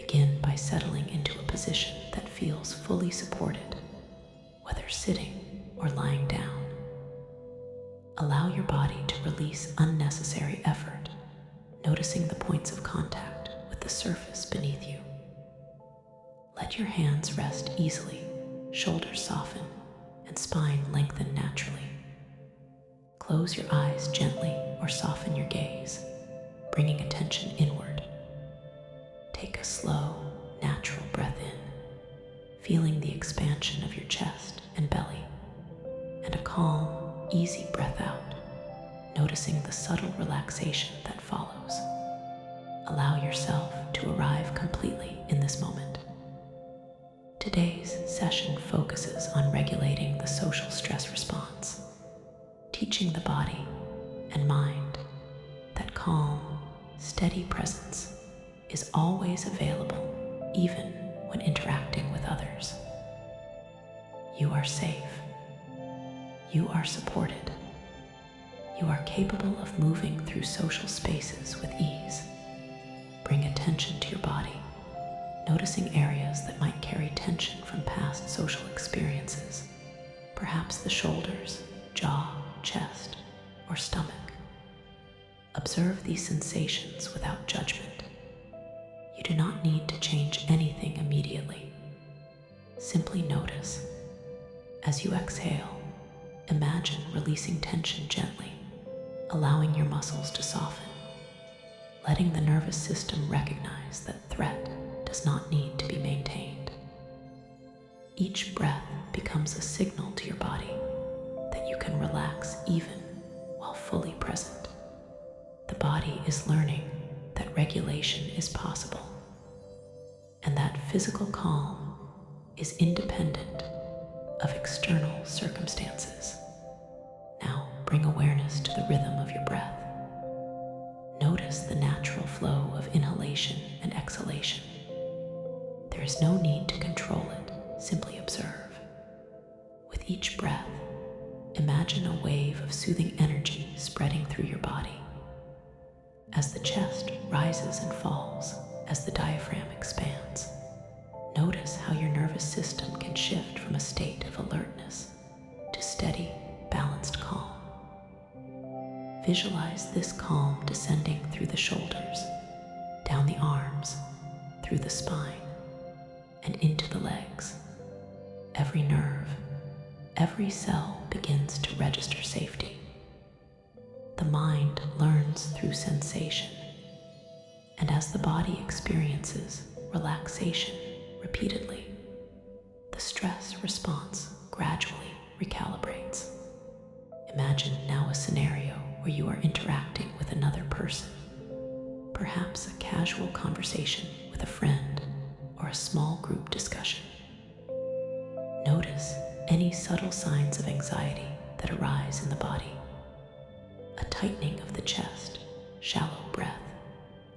Begin by settling into a position that feels fully supported, whether sitting or lying down. Allow your body to release unnecessary effort, noticing the points of contact with the surface beneath you. Let your hands rest easily, shoulders soften, and spine lengthen naturally. Close your eyes gently or soften your gaze, bringing attention inward. Take a slow, natural breath in, feeling the expansion of your chest and belly, and a calm, easy breath out, noticing the subtle relaxation that follows. Allow yourself to arrive completely in this moment. Today's session focuses on regulating the social stress response, teaching the body and mind that calm, steady presence is always available, even when interacting with others. You are safe. You are supported. You are capable of moving through social spaces with ease. Bring attention to your body, noticing areas that might carry tension from past social experiences, perhaps the shoulders, jaw, chest, or stomach. Observe these sensations without judgment. You do not need to change anything immediately. Simply notice. As you exhale, imagine releasing tension gently, allowing your muscles to soften, letting the nervous system recognize that threat does not need to be maintained. Each breath becomes a signal to your body that you can relax even while fully present. The body is learning that regulation is possible, and that physical calm is independent of external circumstances. Now bring awareness to the rhythm of your breath. Notice the natural flow of inhalation and exhalation. There is no need to control it, simply observe. With each breath, imagine a wave of soothing energy spreading through your body. As the chest rises and falls, as the diaphragm expands, notice how your nervous system can shift from a state of alertness to steady, balanced calm. Visualize this calm descending through the shoulders, down the arms, through the spine, and into the legs. Every nerve, every cell begins to register safety. The mind learns through sensation, and as the body experiences relaxation repeatedly, the stress response gradually recalibrates. Imagine now a scenario where you are interacting with another person, perhaps a casual conversation with a friend or a small group discussion. Notice any subtle signs of anxiety that arise in the body. A tightening of the chest, shallow breath,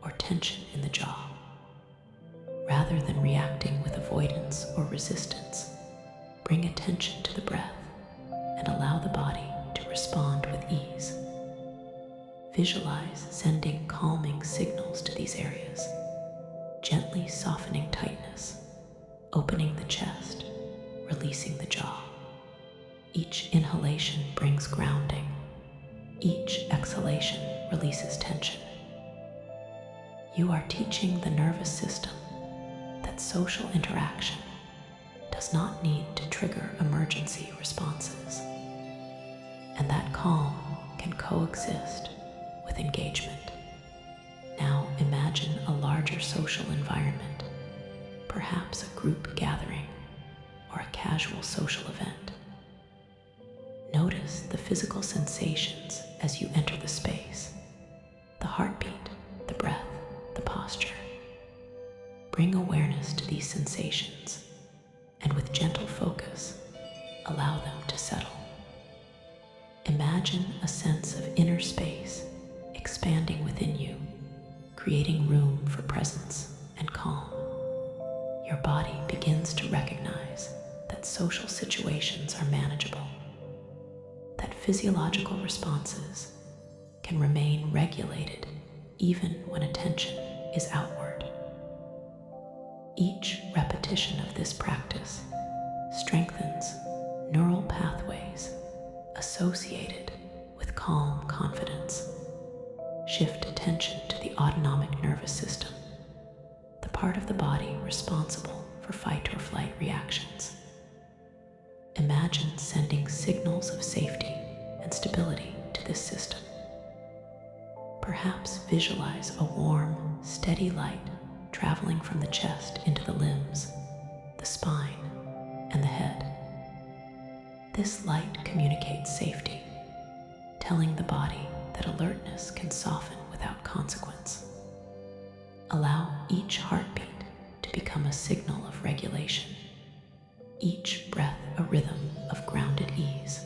or tension in the jaw. Rather than reacting with avoidance or resistance, bring attention to the breath and allow the body to respond with ease. Visualize sending calming signals to these areas, gently softening tightness, opening the chest, releasing the jaw. Each inhalation brings grounding. Each exhalation releases tension. You are teaching the nervous system that social interaction does not need to trigger emergency responses, and that calm can coexist with engagement. Now imagine a larger social environment, perhaps a group gathering or a casual social event. Notice the physical sensations as you enter the space, the heartbeat, the breath, the posture. Bring awareness to these sensations, and with gentle focus, allow them to settle. Imagine a sense of inner space expanding within you, creating room for presence and calm. Your body begins to recognize that social situations are manageable, that physiological responses can remain regulated even when attention is outward. Each repetition of this practice strengthens neural pathways associated with calm confidence. Shift attention to the autonomic nervous system, the part of the body responsible for fight or flight reactions. Imagine sending signals of safety and stability to this system. Perhaps visualize a warm, steady light traveling from the chest into the limbs, the spine, and the head. This light communicates safety, telling the body that alertness can soften without consequence. Allow each heartbeat to become a signal of regulation, each breath a rhythm of grounded ease.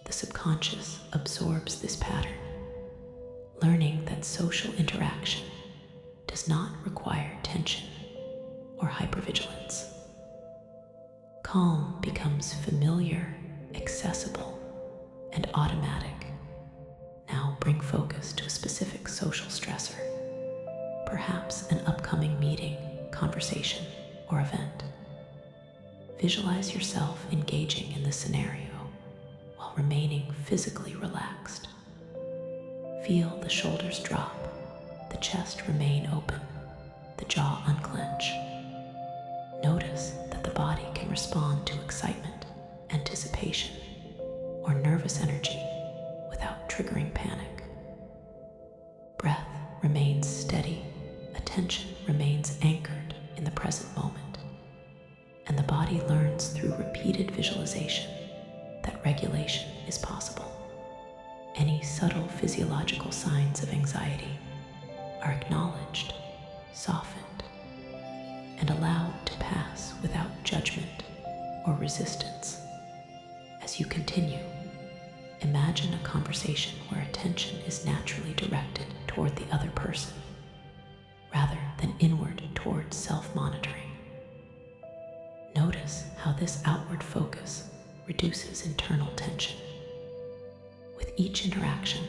The subconscious absorbs this pattern, learning that social interaction does not require tension or hypervigilance. Calm becomes familiar, accessible, and automatic. Now bring focus to a specific social stressor, perhaps an upcoming meeting, conversation, or event. Visualize yourself engaging in this scenario while remaining physically relaxed. Feel the shoulders drop, the chest remain open, the jaw unclench. Notice that the body can respond to excitement, anticipation, or nervous energy without triggering panic. Breath remains steady, attention remains anchored in the present moment, and the body learns through repeated visualization that regulation is possible. Any subtle physiological signs of anxiety are acknowledged, softened, and allowed to pass without judgment or resistance. As you continue, imagine a conversation where attention is naturally directed toward the other person, rather than inward toward self-monitoring. Notice how this outward focus reduces internal tension. With each interaction,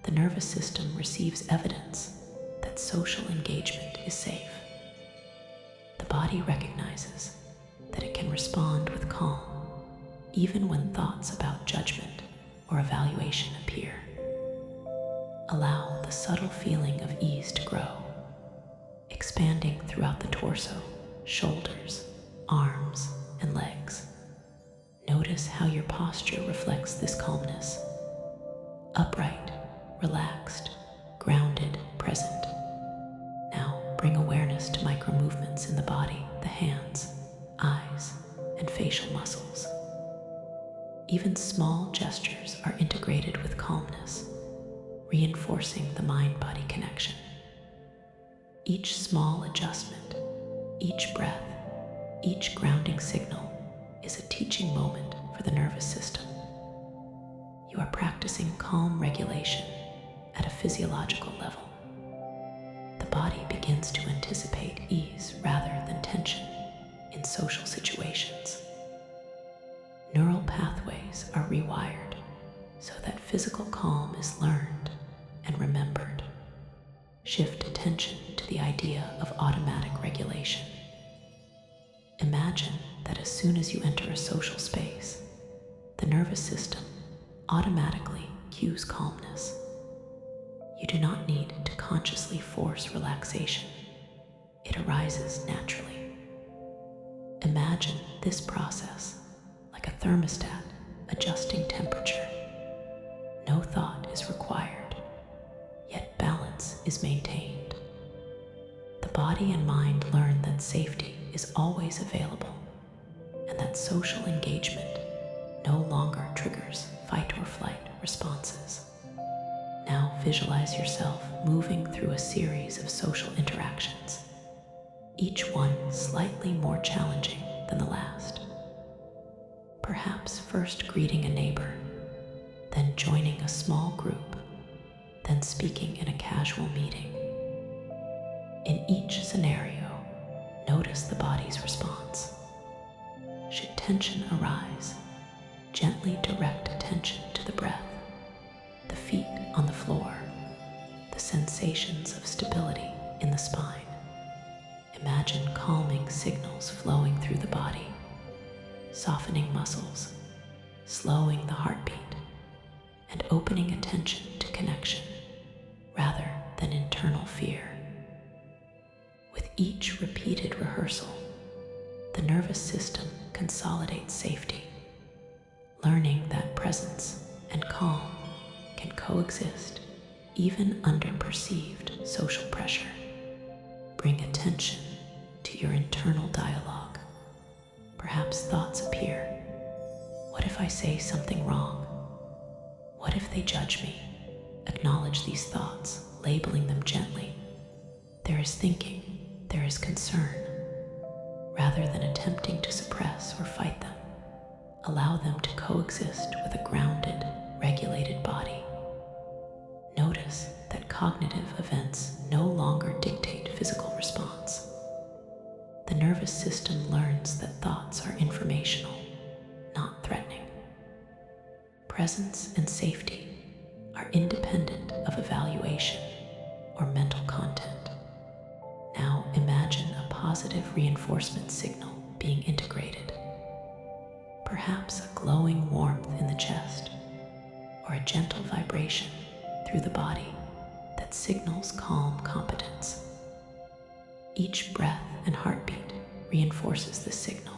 the nervous system receives evidence that social engagement is safe. The body recognizes that it can respond with calm, even when thoughts about judgment or evaluation appear. Allow the subtle feeling of ease to grow, expanding throughout the torso, shoulders, arms, and legs. Notice how your posture reflects this calmness. Upright, relaxed, grounded, present. Now bring awareness to micro movements in the body, the hands, eyes, and facial muscles. Even small gestures are integrated with calmness, reinforcing the mind-body connection. Each small adjustment, each breath, each grounding signal is a teaching moment for the nervous system. You are practicing calm regulation at a physiological level. The body begins to anticipate ease rather than tension in social situations. Neural pathways are rewired so that physical calm is learned and remembered. Shift attention to the idea of automatic regulation. Imagine that as soon as you enter a social space, the nervous system automatically cues calmness. You do not need to consciously force relaxation. It arises naturally. Imagine this process like a thermostat adjusting temperature. No thought is required, yet balance is maintained. The body and mind learn that safety is always available and that social engagement no longer triggers fight or flight responses. Now visualize yourself moving through a series of social interactions, each one slightly more challenging than the last. Perhaps first greeting a neighbor, then joining a small group, then speaking in a casual meeting. In each scenario, notice the body's response. Should tension arise, gently direct attention to the breath, the feet on the floor, the sensations of stability in the spine. Imagine calming signals flowing through the body, softening muscles, slowing the heartbeat, and opening attention to connection rather than internal fear. With each repeated rehearsal, the nervous system consolidates safety, learning that presence and calm can coexist even under perceived social pressure. Bring attention to your internal dialogue. Perhaps thoughts appear. What if I say something wrong? What if they judge me? Acknowledge these thoughts, labeling them gently. There is thinking, there is concern. Rather than attempting to suppress or fight them, allow them to coexist with a grounded, regulated body. Notice that cognitive events no longer dictate physical response. The nervous system learns that thoughts are informational, not threatening. Presence and safety are independent of evaluation or mental content. Now imagine a positive reinforcement signal being integrated. Perhaps a glowing warmth in the chest or a gentle vibration through the body that signals calm competence. Each breath and heartbeat reinforces this signal.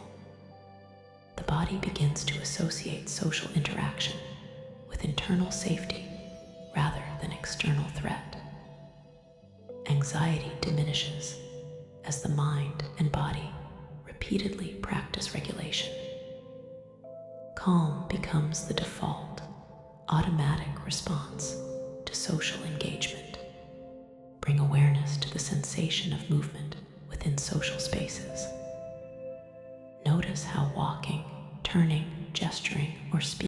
The body begins to associate social interaction with internal safety rather than external threat. Anxiety diminishes as the mind and body repeatedly practice regulation. Calm becomes the default, automatic response to social engagement. Bring awareness to the sensation of movement within social spaces. Notice how walking, turning, gesturing, or speaking